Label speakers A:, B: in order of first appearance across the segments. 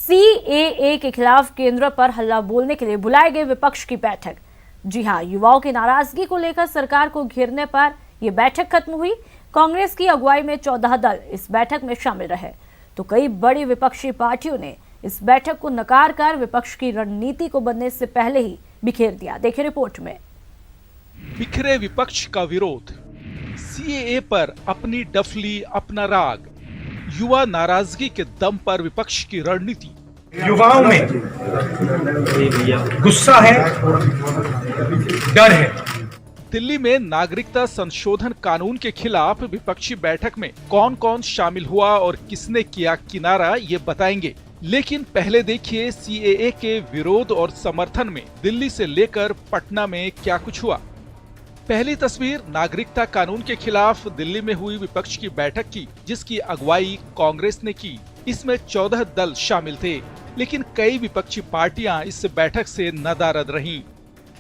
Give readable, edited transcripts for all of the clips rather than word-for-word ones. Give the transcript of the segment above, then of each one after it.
A: CAA के खिलाफ केंद्र पर हल्ला बोलने के लिए बुलाए गए विपक्ष की बैठक। जी हां, युवाओं की नाराजगी को लेकर सरकार को घेरने पर यह बैठक खत्म हुई। कांग्रेस की अगुवाई में 14 दल इस बैठक में शामिल रहे, तो कई बड़ी विपक्षी पार्टियों ने इस बैठक को नकार कर विपक्ष की रणनीति को बनने से पहले ही बिखेर दिया। देखिए रिपोर्ट में।
B: बिखरे विपक्ष का विरोध, सीएए पर अपनी डफली अपना राग, युवा नाराजगी के दम पर विपक्ष की रणनीति।
C: युवाओं में गुस्सा है, डर है।
B: दिल्ली में नागरिकता संशोधन कानून के खिलाफ विपक्षी बैठक में कौन कौन शामिल हुआ और किसने किया किनारा, ये बताएंगे। लेकिन पहले देखिए सीएए के विरोध और समर्थन में दिल्ली से लेकर पटना में क्या कुछ हुआ। पहली तस्वीर नागरिकता कानून के खिलाफ दिल्ली में हुई विपक्ष की बैठक की, जिसकी अगुवाई कांग्रेस ने की। इसमें 14 दल शामिल थे, लेकिन कई विपक्षी पार्टियां इस बैठक से नदारद रहीं,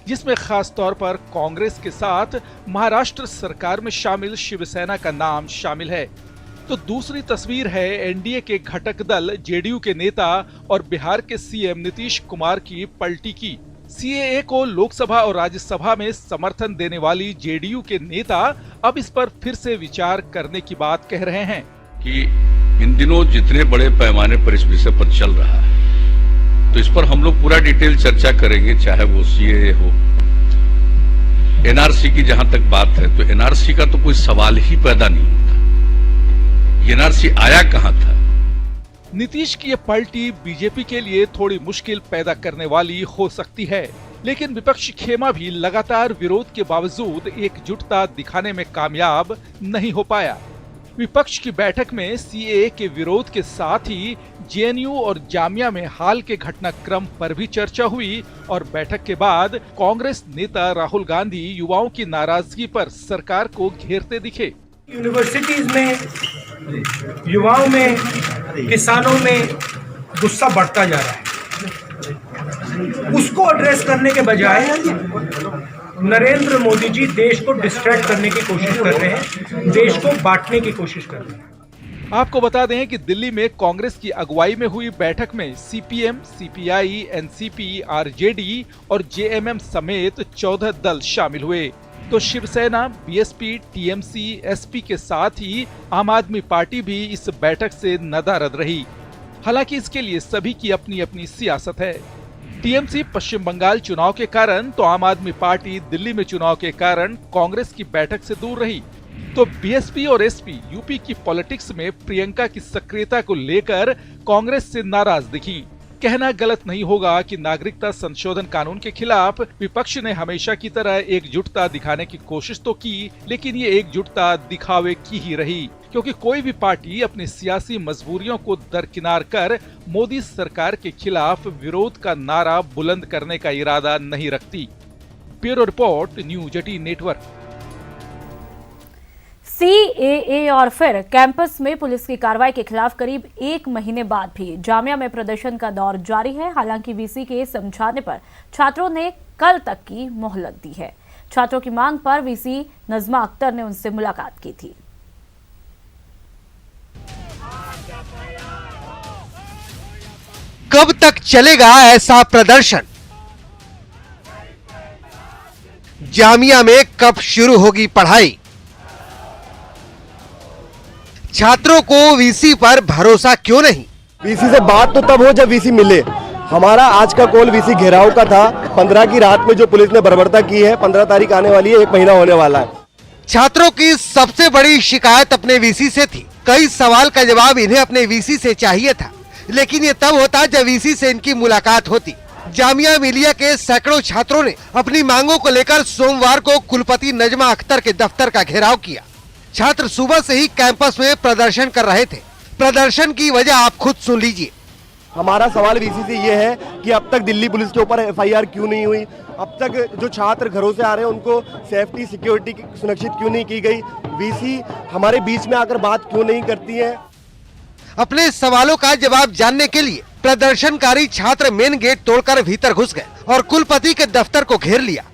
B: जिसमें खास तौर पर कांग्रेस के साथ महाराष्ट्र सरकार में शामिल शिवसेना का नाम शामिल है। तो दूसरी तस्वीर है एनडीए के घटक दल जेडीयू के नेता और बिहार के सीएम नीतीश कुमार की पलटी की। सीएए को लोकसभा और राज्यसभा में समर्थन देने वाली जेडीयू के नेता अब इस पर फिर से विचार करने की बात कह रहे हैं
D: कि इन दिनों जितने बड़े पैमाने पर इस विषय पर चल रहा है, तो इस पर हम लोग पूरा डिटेल चर्चा करेंगे, चाहे वो सीएए हो, एनआरसी की जहां तक बात है तो एनआरसी का तो कोई सवाल ही पैदा नहीं होता। एनआरसी आया कहां था?
B: नीतीश की ये पलटी बीजेपी के लिए थोड़ी मुश्किल पैदा करने वाली हो सकती है, लेकिन विपक्षी खेमा भी लगातार विरोध के बावजूद एकजुटता दिखाने में कामयाब नहीं हो पाया। विपक्ष की बैठक में सीएए के विरोध के साथ ही जेएनयू और जामिया में हाल के घटनाक्रम पर भी चर्चा हुई और बैठक के बाद कांग्रेस नेता राहुल गांधी युवाओं की नाराजगी पर सरकार को घेरते दिखे।
C: यूनिवर्सिटीज में, युवाओं में, किसानों में गुस्सा बढ़ता जा रहा है। उसको एड्रेस करने के बजाय नरेंद्र मोदी जी देश को डिस्ट्रैक्ट करने की कोशिश कर रहे हैं, देश को बांटने की कोशिश कर रहे हैं।
B: आपको बता दें कि दिल्ली में कांग्रेस की अगुवाई में हुई बैठक में सीपीएम, सीपीआई, एनसीपी, आरजेडी और जेएमएम समेत 14 दल शामिल हुए। तो शिवसेना, बीएसपी, टीएमसी, एसपी के साथ ही आम आदमी पार्टी भी इस बैठक से नदारद रही। हालांकि इसके लिए सभी की अपनी अपनी सियासत है। टीएमसी पश्चिम बंगाल चुनाव के कारण तो आम आदमी पार्टी दिल्ली में चुनाव के कारण कांग्रेस की बैठक से दूर रही। तो बीएसपी और एसपी यूपी की पॉलिटिक्स में प्रियंका की सक्रियता को लेकर कांग्रेस से नाराज दिखी। कहना गलत नहीं होगा कि नागरिकता संशोधन कानून के खिलाफ विपक्ष ने हमेशा की तरह एकजुटता दिखाने की कोशिश तो की, लेकिन ये एकजुटता दिखावे की ही रही, क्योंकि कोई भी पार्टी अपनी सियासी मजबूरियों को दरकिनार कर मोदी सरकार के खिलाफ विरोध का नारा बुलंद करने का इरादा नहीं रखती। Bureau report, news 18 network.
A: CAA और फिर कैंपस में पुलिस की कार्रवाई के खिलाफ करीब 1 महीने बाद भी जामिया में प्रदर्शन का दौर जारी है। हालांकि वीसी के समझाने पर छात्रों ने कल तक की मोहलत दी है। छात्रों की मांग पर वीसी नजमा अख्तर ने उनसे मुलाकात की थी।
E: कब तक चलेगा ऐसा प्रदर्शन? जामिया में कब शुरू होगी पढ़ाई? छात्रों को वीसी पर भरोसा क्यों नहीं?
F: वीसी से बात तो तब हो जब वीसी मिले। हमारा आज का कॉल वीसी घेराव का था। 15 की रात में जो पुलिस ने बर्बरता की है, 15 तारीख आने वाली है, 1 महीना होने वाला है।
E: छात्रों की सबसे बड़ी शिकायत अपने वीसी से थी। कई सवाल का जवाब इन्हें अपने वीसी से चाहिए था, लेकिन ये तब होता जब वीसी से इनकी मुलाकात होती। जामिया मिलिया के सैकड़ों छात्रों ने अपनी मांगों को लेकर सोमवार को कुलपति नजमा अख्तर के दफ्तर का घेराव किया। छात्र सुबह से ही कैंपस में प्रदर्शन कर रहे थे। प्रदर्शन की वजह आप खुद सुन लीजिए।
F: हमारा सवाल वीसी से ये है कि अब तक दिल्ली पुलिस के ऊपर एफआईआर क्यों नहीं हुई? अब तक जो छात्र घरों से आ रहे हैं उनको सेफ्टी सिक्योरिटी सुनिश्चित क्यों नहीं की गई? वीसी हमारे बीच में आकर बात क्यों नहीं करती है?
E: अपने सवालों का जवाब जानने के लिए प्रदर्शनकारी छात्र मेन गेट तोड़कर भीतर घुस गए और कुलपति के दफ्तर को घेर लिया।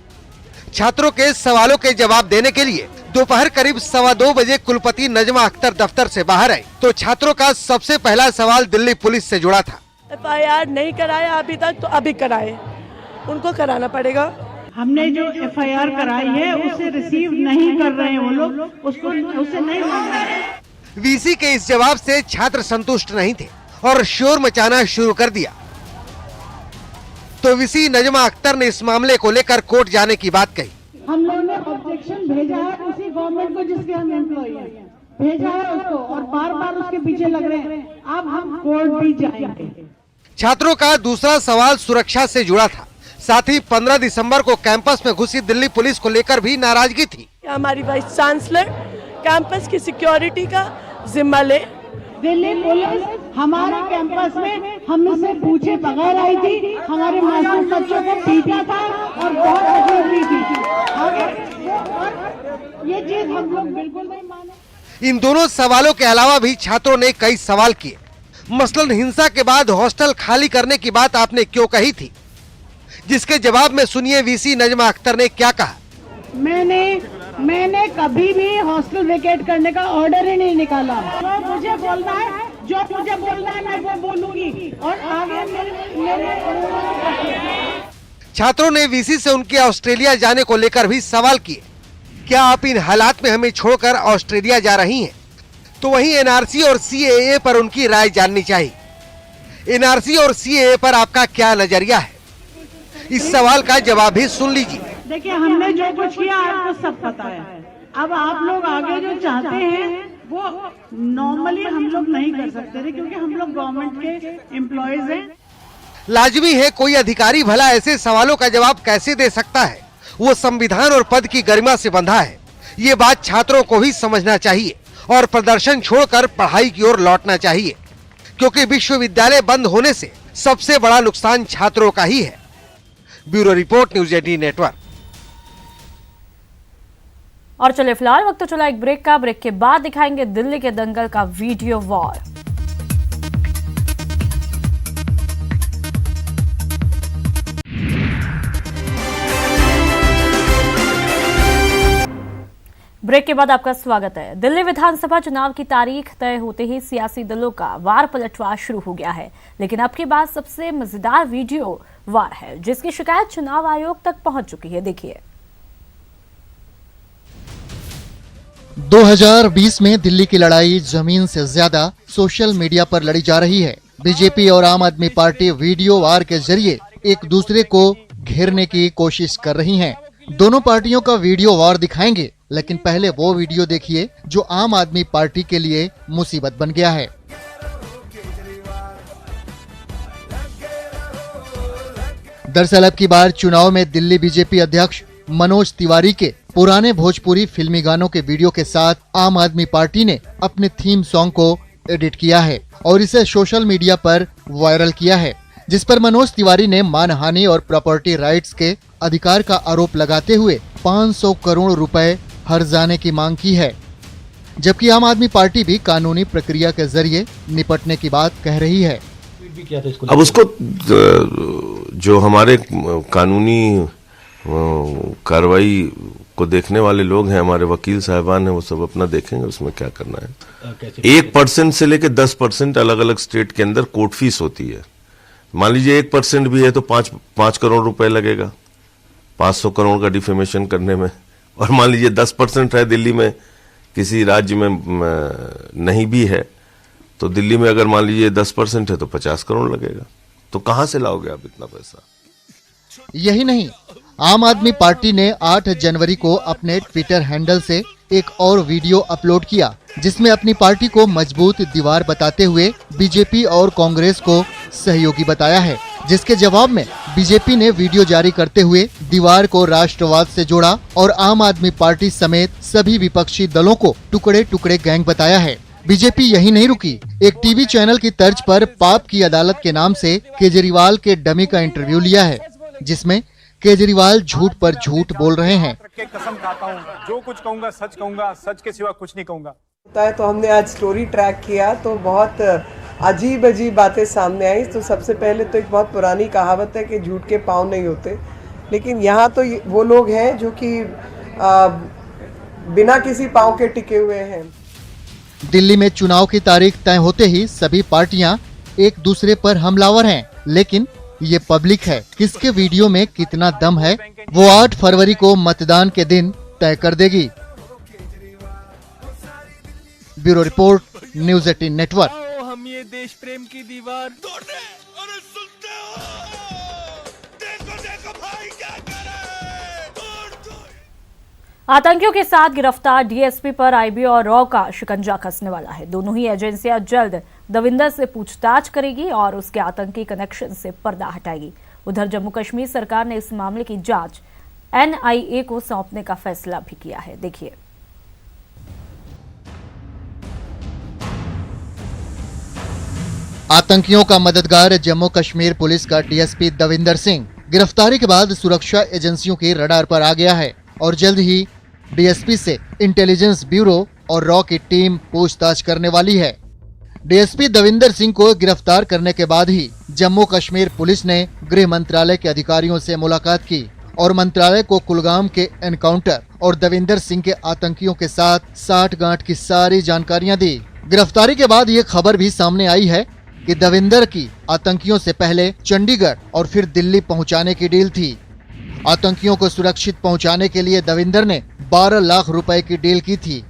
E: छात्रों के सवालों के जवाब देने के लिए दोपहर करीब 2:15 बजे कुलपति नजमा अख्तर दफ्तर से बाहर आए तो छात्रों का सबसे पहला सवाल दिल्ली पुलिस से जुड़ा था।
G: FIR नहीं कराया अभी तक, तो अभी कराए, उनको कराना पड़ेगा।
H: हमने जो FIR कराई है उसे रिसीव नहीं कर रहे हैं वो लोग, उसे नहीं मान रहे हैं।
E: वीसी के इस जवाब से छात्र संतुष्ट नहीं थे और शोर मचाना शुरू कर दिया। तो वीसी नजमा अख्तर ने इस मामले को लेकर कोर्ट जाने की बात कही।
H: हम लोगों ने ऑब्जेक्शन भेजा है उसी गवर्नमेंट को जिसके हम एम्प्लॉई हैं, भेजा है उसको, और बार बार उसके पीछे लग रहे हैं। अब हम कोर्ट भी जाएंगे।
E: छात्रों का दूसरा सवाल सुरक्षा से जुड़ा था। साथ ही 15 दिसंबर को कैंपस में घुसी दिल्ली पुलिस को लेकर भी नाराजगी थी।
G: हमारी वाइस चांसलर कैंपस की सिक्योरिटी का जिम्मा ले।
H: दिल्ली पुलिस हमारे कैंपस में हमसे पूछे बगैर आई थी, हमारे मासूम बच्चों को पीटा था और बहुत तकलीफ दी थी। ये चीज हम लोग बिल्कुल नहीं माने।
E: इन दोनों सवालों के अलावा भी छात्रों ने कई सवाल किए। मसलन हिंसा के बाद हॉस्टल खाली करने की बात आपने क्यों कही थी, जिसके जवाब में सुनिए वीसी नजमा अख्तर ने क्या कहा।
H: मैंने कभी भी हॉस्टल वेकेट करने का ऑर्डर ही नहीं निकाला। जो मुझे बोलना है मैं वो बोलूंगी और आगे
E: छात्रों ने वीसी से उनके ऑस्ट्रेलिया जाने को लेकर भी सवाल किए। क्या आप इन हालात में हमें छोड़कर ऑस्ट्रेलिया जा रही हैं? तो वहीं एनआरसी और CAA पर उनकी राय जाननी चाहिए। एनआरसी और CAA पर आपका क्या नजरिया है, इस सवाल का जवाब भी सुन लीजिए।
H: देखिए, हमने जो कुछ किया आपको सब पता है। अब आप लोग आगे जो चाहते हैं वो नॉर्मली हम लोग नहीं कर सकते थे, क्योंकि हम लोग गवर्नमेंट के एम्प्लॉयज हैं।
E: लाजमी है कोई अधिकारी भला ऐसे सवालों का जवाब कैसे दे सकता है? वो संविधान और पद की गरिमा से बंधा है। ये बात छात्रों को भी समझना चाहिए और प्रदर्शन छोड़कर पढ़ाई की ओर लौटना चाहिए, क्योंकि विश्वविद्यालय बंद होने से सबसे बड़ा नुकसान छात्रों का ही है। Bureau report, news 18 network.
A: और चले फिलहाल वक्त तो चला एक ब्रेक का। ब्रेक के बाद दिखाएंगे दिल्ली के दंगल का वीडियो वॉर। ब्रेक के बाद आपका स्वागत है। दिल्ली विधानसभा चुनाव की तारीख तय होते ही सियासी दलों का वार पलटवार शुरू हो गया है, लेकिन अब की बात सबसे मजेदार वीडियो वार है, जिसकी शिकायत चुनाव आयोग तक पहुंच चुकी है। देखिए,
I: 2020 में दिल्ली की लड़ाई जमीन से ज्यादा सोशल मीडिया पर लड़ी जा रही है। बीजेपी और आम आदमी पार्टी वीडियो वार के जरिए एक दूसरे को घेरने की कोशिश कर रही हैं। दोनों पार्टियों का वीडियो वार दिखाएंगे, लेकिन पहले वो वीडियो देखिए जो आम आदमी पार्टी के लिए मुसीबत बन गया है। दरअसल अब की बार चुनाव में दिल्ली बीजेपी अध्यक्ष मनोज तिवारी के पुराने भोजपुरी फिल्मी गानों के वीडियो के साथ आम आदमी पार्टी ने अपने थीम सॉन्ग को एडिट किया है और इसे सोशल मीडिया पर वायरल किया है, जिस पर मनोज तिवारी ने मानहानि और प्रॉपर्टी राइट्स के अधिकार का आरोप लगाते हुए 500 करोड़ रुपए हर्जाने की मांग की है, जबकि आम आदमी पार्टी भी कानूनी प्रक्रिया के जरिए निपटने की बात कह रही है।
J: अब उसको जो हमारे कानूनी कार्रवाई को देखने वाले लोग हैं, हमारे वकील साहबान हैं, वो सब अपना देखेंगे उसमें क्या करना है। 1% से लेकर 10% अलग अलग स्टेट के अंदर कोर्ट फीस होती है। मान लीजिए 1% भी है तो 5 करोड़ रुपए लगेगा 500 करोड़ का डिफेमेशन करने में। और मान लीजिए 10% है दिल्ली में, किसी राज्य में नहीं भी है, तो दिल्ली में अगर मान लीजिए 10% है तो 50 करोड़ लगेगा। तो कहां से लाओगे आप इतना पैसा?
I: यही नहीं, आम आदमी पार्टी ने 8 जनवरी को अपने ट्विटर हैंडल से एक और वीडियो अपलोड किया, जिसमें अपनी पार्टी को मजबूत दीवार बताते हुए बीजेपी और कांग्रेस को सहयोगी बताया है, जिसके जवाब में बीजेपी ने वीडियो जारी करते हुए दीवार को राष्ट्रवाद से जोड़ा और आम आदमी पार्टी समेत सभी विपक्षी दलों को टुकड़े टुकड़े गैंग बताया है। बीजेपी यही नहीं रुकी, एक टीवी चैनल की तर्ज पर पाप की अदालत के नाम से केजरीवाल के डमी का इंटरव्यू लिया है, जिसमें केजरीवाल झूठ पर झूठ बोल रहे हैं।
K: कसम खाता हूँ, जो कुछ कहूँगा सच के सिवा कुछ नहीं कहूँगा।
G: तो हमने आज स्टोरी ट्रैक किया तो बहुत अजीब अजीब बातें सामने आई। तो सबसे पहले तो एक बहुत पुरानी कहावत है कि झूठ के पाँव नहीं होते, लेकिन यहाँ तो वो लोग हैं जो कि बिना किसी पाँव के टिके हुए हैं।
I: दिल्ली में चुनाव की तारीख तय होते ही सभी पार्टियां एक दूसरे पर हमलावर हैं, लेकिन ये पब्लिक है। किसके वीडियो में कितना दम है वो 8 फरवरी को मतदान के दिन तय कर देगी। Bureau report, news 18 network.
E: हम ये देश प्रेम की दीवार तोड़ रहे हैं। अरे सुनते हो? देखो भाई क्या करे। तोड़।
A: आतंकियों के साथ गिरफ्तार डीएसपी पर आईबी और रॉ का शिकंजा कसने वाला है। दोनों ही एजेंसियां जल्द दविंदर से पूछताछ करेगी और उसके आतंकी कनेक्शन से पर्दा हटाएगी। उधर जम्मू कश्मीर सरकार ने इस मामले की जांच एनआईए को सौंपने का फैसला भी किया है। देखिए।
I: आतंकियों का मददगार जम्मू कश्मीर पुलिस का डीएसपी दविंदर सिंह गिरफ्तारी के बाद सुरक्षा एजेंसियों के रडार पर आ गया है और जल्द ही डीएसपी से इंटेलिजेंस ब्यूरो और रॉ की टीम पूछताछ करने वाली है। डीएसपी दविंदर सिंह को गिरफ्तार करने के बाद ही जम्मू कश्मीर पुलिस ने गृह मंत्रालय के अधिकारियों से मुलाकात की और मंत्रालय को कुलगाम के एनकाउंटर और दविंदर सिंह के आतंकियों के साथ साठगांठ की सारी जानकारियां दी। गिरफ्तारी के बाद ये खबर भी सामने आई है कि दविंदर की आतंकियों से पहले चंडीगढ़ और फिर दिल्ली पहुंचाने की डील थी। आतंकियों को सुरक्षित पहुंचाने के लिए दविंदर ने 12 लाख रुपए की डील की थी।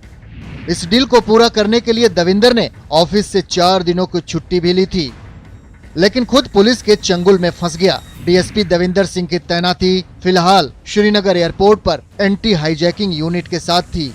I: इस डील को पूरा करने के लिए दविंदर ने ऑफिस से 4 दिनों की छुट्टी भी ली थी, लेकिन खुद पुलिस के चंगुल में फंस गया। डीएसपी दविंदर सिंह की तैनाती फिलहाल श्रीनगर एयरपोर्ट पर एंटी हाईजैकिंग यूनिट के साथ थी।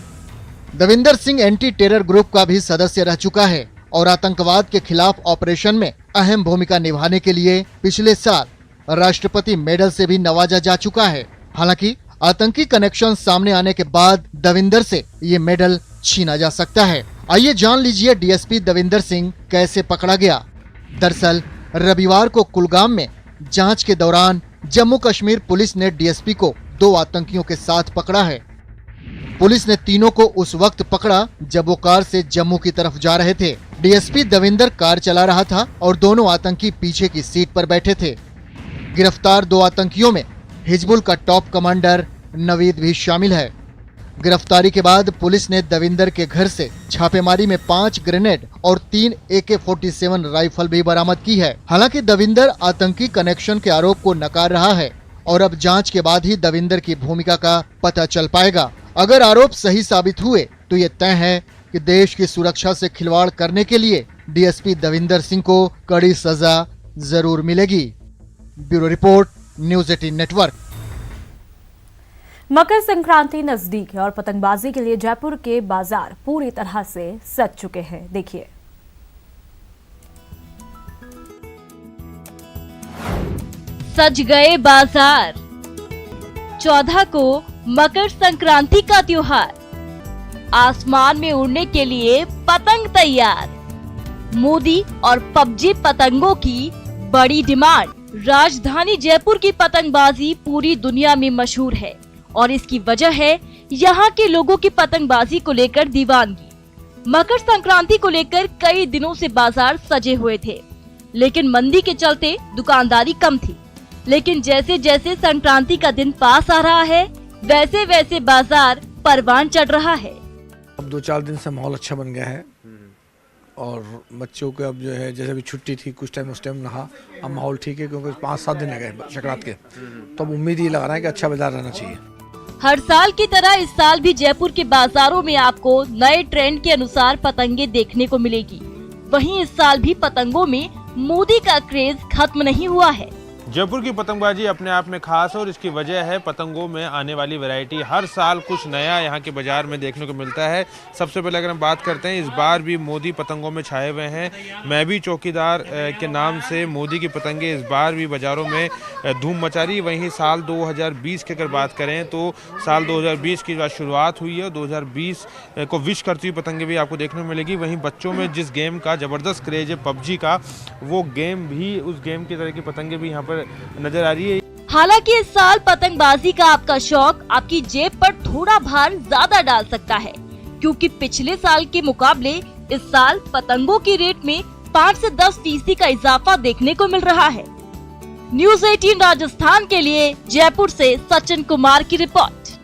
I: Davinder Singh anti terror group का भी सदस्य रह चुका है और आतंकवाद के खिलाफ ऑपरेशन में अहम भूमिका निभाने के लिए पिछले साल राष्ट्रपति मेडल से भी नवाजा जा चुका है। हालांकि आतंकी कनेक्शन सामने आने के बाद दविंदर से ये मेडल छीना जा सकता है। आइए जान लीजिए डीएसपी दविंदर सिंह कैसे पकड़ा गया। दरअसल रविवार को कुलगाम में जांच के दौरान जम्मू कश्मीर पुलिस ने डीएसपी को 2 आतंकियों के साथ पकड़ा है। पुलिस ने तीनों को उस वक्त पकड़ा जब वो कार से जम्मू की तरफ जा रहे थे। डीएसपी दविंदर कार चला रहा था और दोनों आतंकी पीछे की सीट पर बैठे थे। गिरफ्तार 2 आतंकियों में हिजबुल का टॉप कमांडर नवीद भी शामिल है। गिरफ्तारी के बाद पुलिस ने दविंदर के घर से छापेमारी में 5 ग्रेनेड और 3 AK-47 राइफल भी बरामद की है। हालांकि दविंदर आतंकी कनेक्शन के आरोप को नकार रहा है और अब जांच के बाद ही दविंदर की भूमिका का पता चल पाएगा। अगर आरोप सही साबित हुए तो ये तय है कि देश की सुरक्षा से खिलवाड़ करने के लिए डीएसपी दविंदर सिंह को कड़ी सजा जरूर मिलेगी। Bureau report, news 18 network.
A: Makar Sankranti नजदीक है और पतंगबाजी के लिए जयपुर के बाजार पूरी तरह से सज चुके हैं। देखिए।
L: सज गए बाजार। 14 को मकर संक्रांति का त्योहार। आसमान में उड़ने के लिए पतंग तैयार। मोदी और पबजी पतंगों की बड़ी डिमांड। राजधानी जयपुर की पतंगबाजी पूरी दुनिया में मशहूर है और इसकी वजह है यहाँ के लोगों की पतंगबाजी को लेकर दीवानगी। मकर संक्रांति को लेकर कई दिनों से बाजार सजे हुए थे, लेकिन मंदी के चलते दुकानदारी कम थी। लेकिन जैसे जैसे संक्रांति का दिन पास आ रहा है, वैसे वैसे बाजार परवान चढ़ रहा है।
M: अब 2-4 दिन से माहौल अच्छा बन गया है और बच्चों को अब जो है जैसे भी छुट्टी थी कुछ टाइम उस टाइम रहा, अब माहौल ठीक है क्योंकि 5-7 दिन लगे संक्रांत के, तो अब उम्मीद ये लगा रहा है कि अच्छा बाजार रहना चाहिए।
L: हर साल की तरह इस साल भी जयपुर के बाजारों में आपको नए ट्रेंड के अनुसार पतंगे देखने को मिलेगी। वहीं इस साल भी पतंगों में मोदी का क्रेज खत्म नहीं हुआ है।
N: जयपुर की पतंगबाजी अपने आप में खास है और इसकी वजह है पतंगों में आने वाली वैरायटी। हर साल कुछ नया यहाँ के बाजार में देखने को मिलता है। सबसे पहले अगर हम बात करते हैं, इस बार भी मोदी पतंगों में छाए हुए हैं। मैं भी चौकीदार के नाम से मोदी की पतंगे इस बार भी बाज़ारों में धूम मचा रही। वहीं साल 2020 की अगर बात करें तो साल 2020 की जो शुरुआत हुई है, 2020 को विश करती हुई पतंगे भी आपको देखने को मिलेगी। वहीं बच्चों में जिस गेम का ज़बरदस्त क्रेज है पबजी का, वो गेम भी, उस गेम की तरह की पतंगे भी यहाँ पर नजर आ रही है।
L: हालांकि इस साल पतंगबाजी का आपका शौक आपकी जेब पर थोड़ा भार ज्यादा डाल सकता है, क्योंकि पिछले साल के मुकाबले इस साल पतंगों की रेट में 5 से 10% का इजाफा देखने को मिल रहा है। न्यूज़ 18 राजस्थान के लिए जयपुर से सचिन कुमार की रिपोर्ट।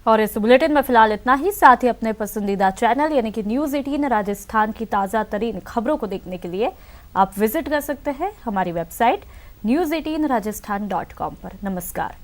A: और इस बुलेटिन में फिलहाल इतना ही। साथ ही अपने पसंदीदा चैनल यानी कि न्यूज़ 18 राजस्थान की ताज़ा तरीन खबरों को देखने के लिए आप विजिट कर सकते हैं हमारी वेबसाइट news18rajasthan.com पर। नमस्कार।